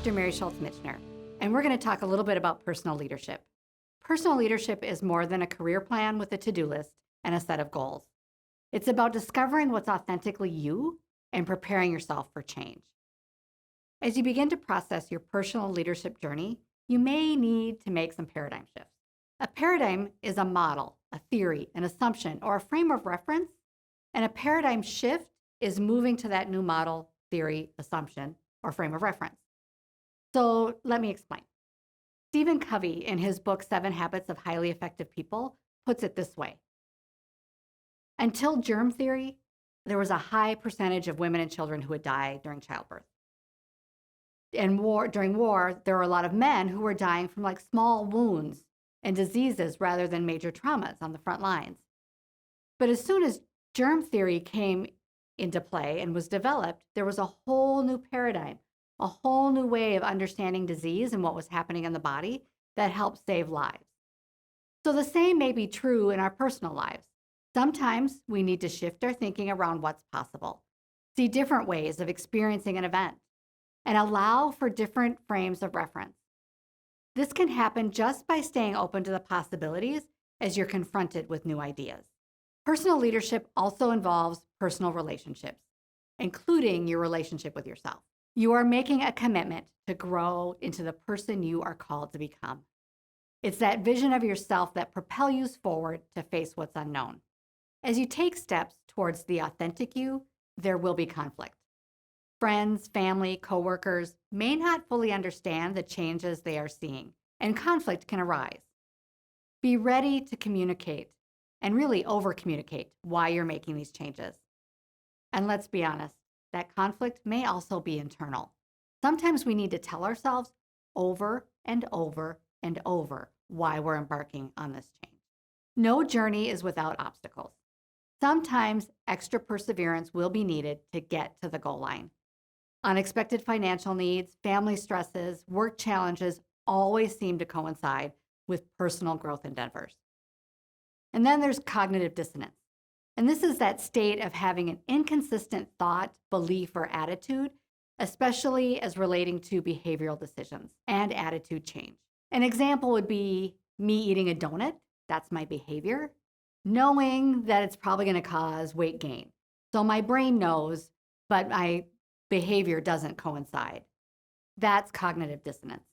Dr. Mary Schulze Michener, and we're going to talk a little bit about personal leadership. Personal leadership is more than a career plan with a to-do list and a set of goals. It's about discovering what's authentically you and preparing yourself for change. As you begin to process your personal leadership journey, you may need to make some paradigm shifts. A paradigm is a model, a theory, an assumption, or a frame of reference, and a paradigm shift is moving to that new model, theory, assumption, or frame of reference. So let me explain. Stephen Covey, in his book, 7 Habits of Highly Effective People, puts it this way. Until germ theory, there was a high percentage of women and children who would die during childbirth. And during war, there were a lot of men who were dying from like small wounds and diseases rather than major traumas on the front lines. But as soon as germ theory came into play and was developed, there was a whole new paradigm, a whole new way of understanding disease and what was happening in the body that helped save lives. So the same may be true in our personal lives. Sometimes we need to shift our thinking around what's possible, see different ways of experiencing an event, and allow for different frames of reference. This can happen just by staying open to the possibilities as you're confronted with new ideas. Personal leadership also involves personal relationships, including your relationship with yourself. You are making a commitment to grow into the person you are called to become. It's that vision of yourself that propels you forward to face what's unknown. As you take steps towards the authentic you, there will be conflict. Friends, family, coworkers may not fully understand the changes they are seeing, and conflict can arise. Be ready to communicate and really over-communicate why you're making these changes. And let's be honest, that conflict may also be internal. Sometimes we need to tell ourselves over and over and over why we're embarking on this change. No journey is without obstacles. Sometimes extra perseverance will be needed to get to the goal line. Unexpected financial needs, family stresses, work challenges always seem to coincide with personal growth endeavors. And then there's cognitive dissonance. And this is that state of having an inconsistent thought, belief, or attitude, especially as relating to behavioral decisions and attitude change. An example would be me eating a donut, that's my behavior, knowing that it's probably going to cause weight gain. So my brain knows, but my behavior doesn't coincide. That's cognitive dissonance.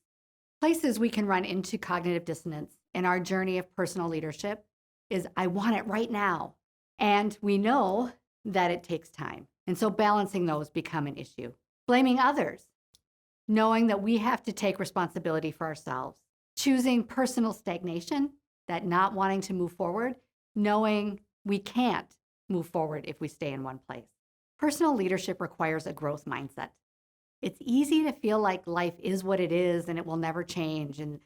Places we can run into cognitive dissonance in our journey of personal leadership is I want it right now. And we know that it takes time. And so balancing those become an issue. Blaming others, knowing that we have to take responsibility for ourselves. Choosing personal stagnation, that not wanting to move forward, knowing we can't move forward if we stay in one place. Personal leadership requires a growth mindset. It's easy to feel like life is what it is and it will never change and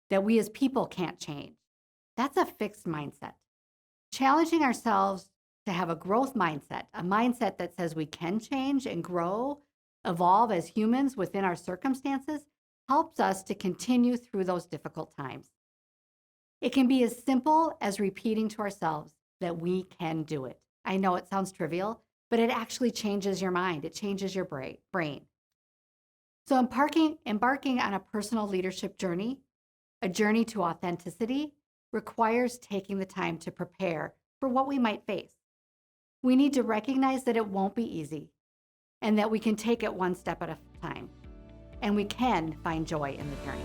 that we as people can't change. That's a fixed mindset. Challenging ourselves to have a growth mindset, a mindset that says we can change and grow, evolve as humans within our circumstances, helps us to continue through those difficult times. It can be as simple as repeating to ourselves that we can do it. I know it sounds trivial, but it actually changes your mind. It changes your brain. So embarking on a personal leadership journey, a journey to authenticity, requires taking the time to prepare for what we might face. We need to recognize that it won't be easy and that we can take it one step at a time. And we can find joy in the journey.